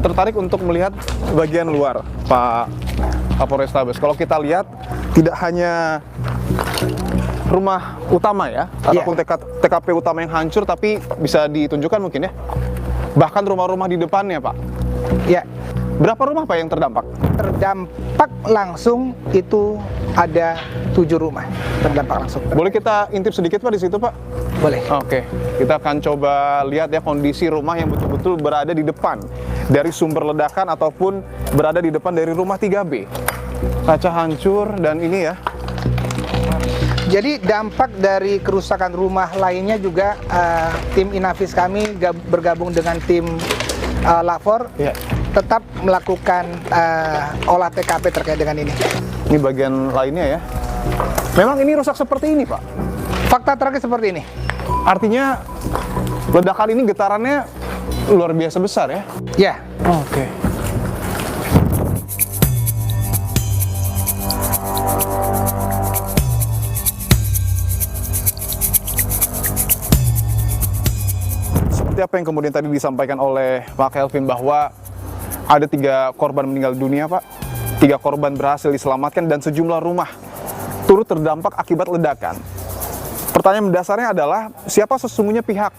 tertarik untuk melihat bagian luar, Pak Kapolrestabes. Kalau kita lihat, tidak hanya rumah utama ya, ataupun TKP utama yang hancur, tapi bisa ditunjukkan mungkin ya, bahkan rumah-rumah di depannya, Pak. Ya. Berapa rumah Pak yang terdampak? Terdampak langsung itu ada 7 rumah terdampak langsung. Boleh kita intip sedikit Pak di situ Pak? Boleh. Oke, kita akan coba lihat ya kondisi rumah yang betul-betul berada di depan dari sumber ledakan ataupun berada di depan dari rumah 3B. Kaca hancur dan ini ya. Jadi dampak dari kerusakan rumah lainnya juga tim Inavis kami bergabung dengan tim Lafor tetap melakukan olah TKP terkait dengan ini. Ini bagian lainnya ya. Memang ini rusak seperti ini Pak? Fakta terakhir seperti ini. Artinya ledakan ini getarannya luar biasa besar ya? Ya. Oke. Seperti apa yang kemudian tadi disampaikan oleh Pak Kelvin bahwa ada 3 korban meninggal dunia Pak, 3 korban berhasil diselamatkan dan sejumlah rumah turut terdampak akibat ledakan. Pertanyaan mendasarnya adalah siapa sesungguhnya pihak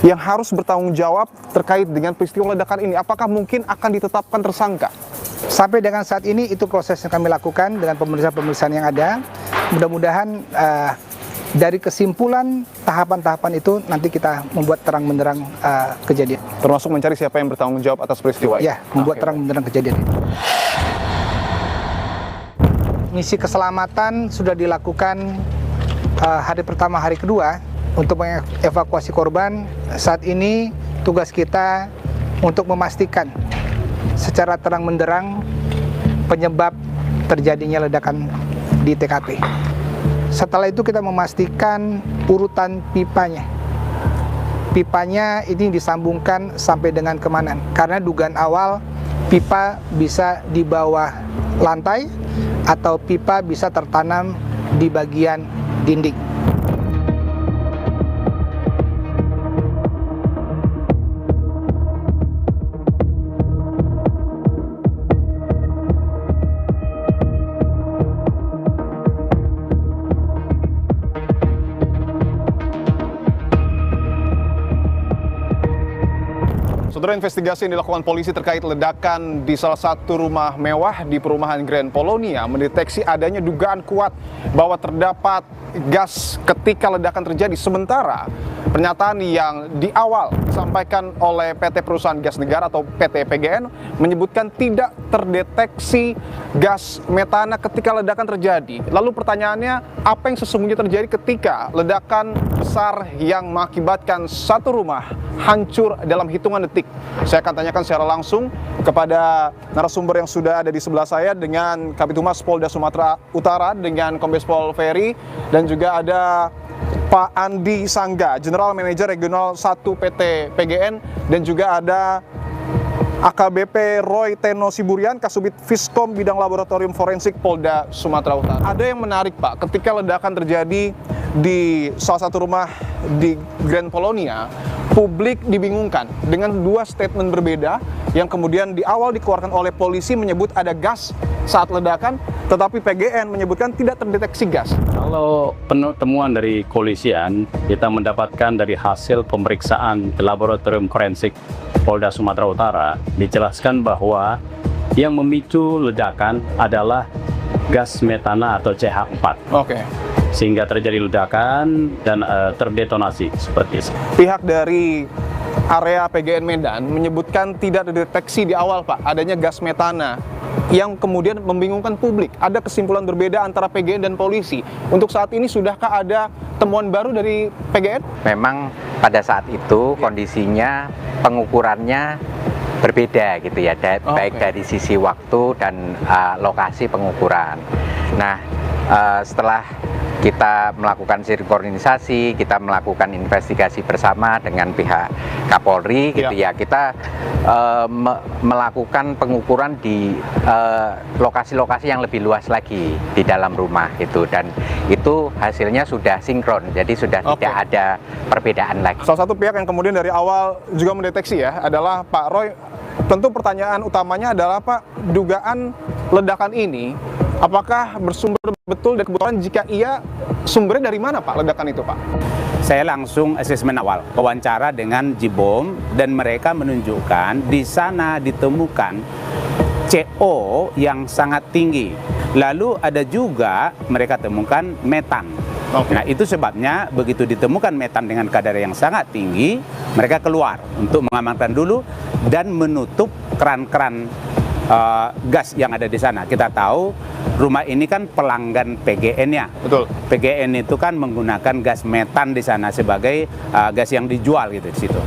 yang harus bertanggung jawab terkait dengan peristiwa ledakan ini? Apakah mungkin akan ditetapkan tersangka? Sampai dengan saat ini itu proses yang kami lakukan dengan pemeriksaan-pemeriksaan yang ada. Mudah-mudahan dari kesimpulan tahapan-tahapan itu nanti kita membuat terang benderang kejadian. Termasuk mencari siapa yang bertanggung jawab atas peristiwa ini? Ya, membuat terang benderang kejadian itu. Misi keselamatan sudah dilakukan hari pertama, hari kedua untuk mengevakuasi korban. Saat ini tugas kita untuk memastikan secara terang benderang penyebab terjadinya ledakan di TKP. Setelah itu kita memastikan urutan pipanya. Pipanya ini disambungkan sampai dengan kemana? Karena dugaan awal pipa bisa di bawah lantai atau pipa bisa tertanam di bagian dinding. Saudara, investigasi yang dilakukan polisi terkait ledakan di salah satu rumah mewah di perumahan Grand Polonia mendeteksi adanya dugaan kuat bahwa terdapat gas ketika ledakan terjadi. Sementara pernyataan yang di awal disampaikan oleh PT Perusahaan Gas Negara atau PT PGN menyebutkan tidak terdeteksi gas metana ketika ledakan terjadi. Lalu pertanyaannya, apa yang sesungguhnya terjadi ketika ledakan besar yang mengakibatkan satu rumah hancur dalam hitungan detik? Saya akan tanyakan secara langsung kepada narasumber yang sudah ada di sebelah saya dengan Kabid Humas Polda Sumatera Utara dengan Kombes Pol Ferry, dan juga ada Pak Andi Sangga, General Manager Regional 1 PT PGN, dan juga ada AKBP Roy Teno Siburian, Kasubit Fiskom Bidang Laboratorium Forensik Polda Sumatera Utara. Ada yang menarik Pak, ketika ledakan terjadi di salah satu rumah di Grand Polonia, publik dibingungkan dengan 2 statement berbeda yang kemudian di awal dikeluarkan oleh polisi menyebut ada gas saat ledakan, tetapi PGN menyebutkan tidak terdeteksi gas. Kalau temuan dari kepolisian, kita mendapatkan dari hasil pemeriksaan laboratorium forensik Polda Sumatera Utara, dijelaskan bahwa yang memicu ledakan adalah gas metana atau CH4. Oke. Sehingga terjadi ledakan dan terdetonasi seperti itu. Pihak dari area PGN Medan menyebutkan tidak terdeteksi di awal Pak adanya gas metana yang kemudian membingungkan publik. Ada kesimpulan berbeda antara PGN dan polisi. Untuk saat ini sudahkah ada temuan baru dari PGN? Memang pada saat itu kondisinya pengukurannya berbeda gitu ya, baik dari sisi waktu dan lokasi pengukuran. Nah, setelah kita melakukan sinkronisasi, kita melakukan investigasi bersama dengan pihak Kapolri gitu ya, kita melakukan pengukuran di lokasi-lokasi yang lebih luas lagi di dalam rumah gitu, dan itu hasilnya sudah sinkron, jadi sudah tidak ada perbedaan lagi. Salah satu pihak yang kemudian dari awal juga mendeteksi ya adalah Pak Roy tentu pertanyaan utamanya adalah Pak, dugaan ledakan ini apakah bersumber betul dari kebocoran? Jika iya, sumbernya dari mana Pak ledakan itu Pak? Saya langsung asesmen awal, wawancara dengan Jibom, dan mereka menunjukkan di sana ditemukan CO yang sangat tinggi. Lalu ada juga mereka temukan metan. Nah, itu sebabnya begitu ditemukan metan dengan kadar yang sangat tinggi, mereka keluar untuk mengamankan dulu dan menutup keran-keran gas yang ada di sana. Kita tahu rumah ini kan pelanggan PGN-nya. Betul. PGN itu kan menggunakan gas metan di sana sebagai gas yang dijual gitu di situ.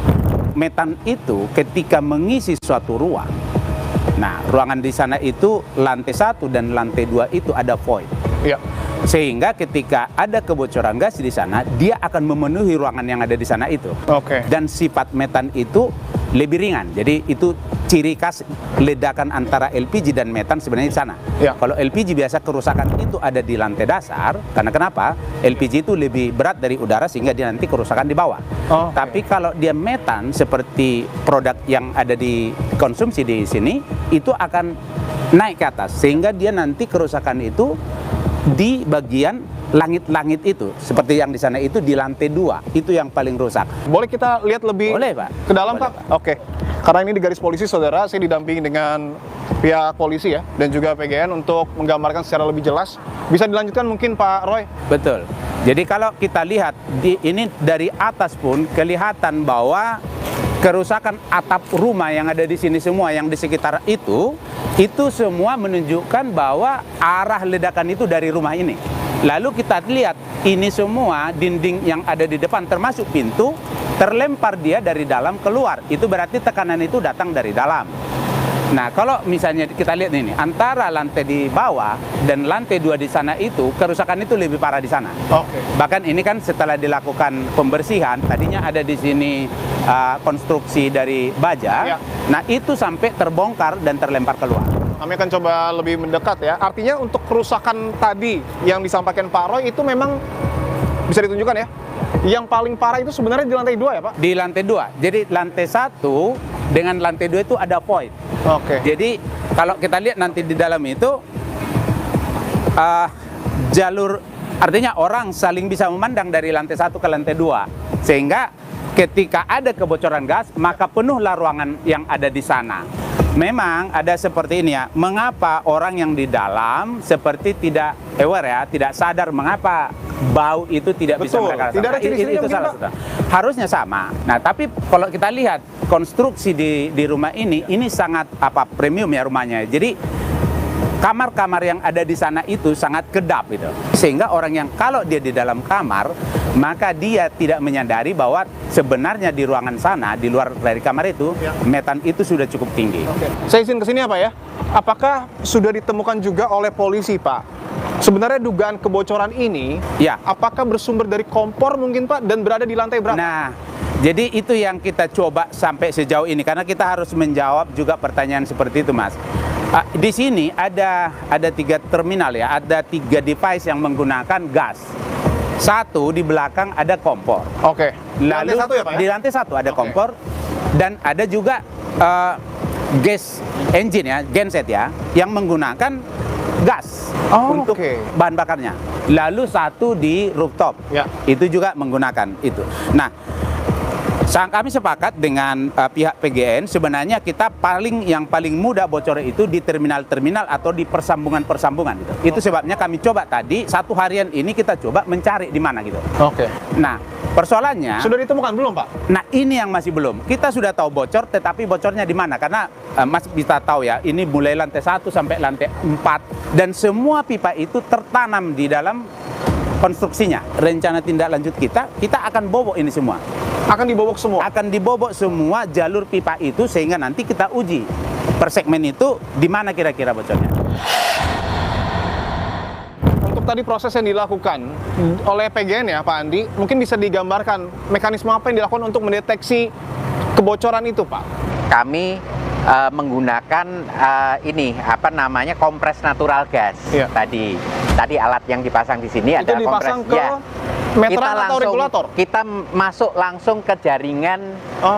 Metan itu ketika mengisi suatu ruang, nah ruangan di sana itu lantai 1 dan lantai 2 itu ada void. Iya. Sehingga ketika ada kebocoran gas di sana, dia akan memenuhi ruangan yang ada di sana itu. Oke. Dan sifat metan itu lebih ringan. Jadi itu ciri khas ledakan antara LPG dan metan sebenarnya di sana. Ya. Kalau LPG biasa kerusakan itu ada di lantai dasar, karena kenapa? LPG itu lebih berat dari udara sehingga dia nanti kerusakan di bawah. Oh, Tapi kalau dia metan seperti produk yang ada di konsumsi di sini, itu akan naik ke atas sehingga dia nanti kerusakan itu di bagian langit-langit itu, seperti yang di sana itu di lantai 2, itu yang paling rusak. Boleh kita lihat lebih Boleh, Pak. ke dalam Boleh, Pak? Pak. Oke. Karena ini di garis polisi saudara, saya didampingi dengan pihak polisi ya dan juga PGN untuk menggambarkan secara lebih jelas. Bisa dilanjutkan mungkin Pak Roy? Betul. Jadi kalau kita lihat ini dari atas pun kelihatan bahwa kerusakan atap rumah yang ada di sini semua, yang di sekitar itu semua menunjukkan bahwa arah ledakan itu dari rumah ini. Lalu kita lihat ini semua dinding yang ada di depan termasuk pintu terlempar dia dari dalam keluar. Itu berarti tekanan itu datang dari dalam. Nah, kalau misalnya kita lihat ini antara lantai di bawah dan lantai 2 di sana itu kerusakan itu lebih parah di sana. Oke. Bahkan ini kan setelah dilakukan pembersihan, tadinya ada di sini konstruksi dari baja. Ya. Nah, itu sampai terbongkar dan terlempar keluar. Kami akan coba lebih mendekat ya. Artinya untuk kerusakan tadi yang disampaikan Pak Roy itu memang bisa ditunjukkan ya. Yang paling parah itu sebenarnya di lantai 2 ya Pak? Di lantai 2. Jadi lantai 1 dengan lantai 2 itu ada void. Oke. Jadi kalau kita lihat nanti di dalam itu jalur, artinya orang saling bisa memandang dari lantai 1 ke lantai 2. Sehingga ketika ada kebocoran gas, maka penuhlah ruangan yang ada di sana. Memang ada seperti ini ya, mengapa orang yang di dalam seperti tidak aware ya, tidak sadar mengapa bau itu tidak bisa Betul, mereka rasakan. tidak ada ciri-cirinya Itu mungkin, salah, Pak. sudah. Harusnya sama. Nah, tapi kalau kita lihat konstruksi di rumah ini sangat premium ya rumahnya. Jadi kamar-kamar yang ada di sana itu sangat kedap gitu. Sehingga orang yang kalau dia di dalam kamar, maka dia tidak menyadari bahwa sebenarnya di ruangan sana, di luar dari kamar itu, Ya. metan itu sudah cukup tinggi. Oke. Saya izin ke sini apa ya? Apakah sudah ditemukan juga oleh polisi Pak? Sebenarnya dugaan kebocoran ini, Ya. apakah bersumber dari kompor mungkin Pak dan berada di lantai berapa? Nah, jadi itu yang kita coba sampai sejauh ini, karena kita harus menjawab juga pertanyaan seperti itu, Mas. Di sini ada 3 terminal ya, ada 3 device yang menggunakan gas. 1 di belakang ada kompor. Oke. Lalu Lantai 1 ya Pak ya? di lantai 1 ada Oke. kompor dan ada juga gas engine ya, genset ya, yang menggunakan gas untuk oke. bahan bakarnya. Lalu 1 di rooftop, Ya. itu juga menggunakan itu. Nah, kami sepakat dengan pihak PGN, sebenarnya kita yang paling mudah bocor itu di terminal-terminal atau di persambungan-persambungan gitu. Itu sebabnya kami coba tadi 1 harian ini kita coba mencari di mana gitu. Oke. Nah, persoalannya Sudah ditemukan belum Pak? nah ini yang masih belum. Kita sudah tahu bocor, tetapi bocornya di mana? Karena Mas bisa tahu ya, ini mulai lantai 1 sampai lantai 4 dan semua pipa itu tertanam di dalam konstruksinya. Rencana tindak lanjut kita akan bobok ini semua. Akan dibobok semua? Akan dibobok semua jalur pipa itu sehingga nanti kita uji per segmen itu di mana kira-kira bocornya. Untuk tadi proses yang dilakukan oleh PGN ya Pak Andi, mungkin bisa digambarkan mekanisme apa yang dilakukan untuk mendeteksi kebocoran itu Pak? Kami menggunakan kompres natural gas. Iya. Tadi alat yang dipasang di sini Itu ada dipasang kompres. ke meteran atau regulator? Kita masuk langsung ke jaringan Oh.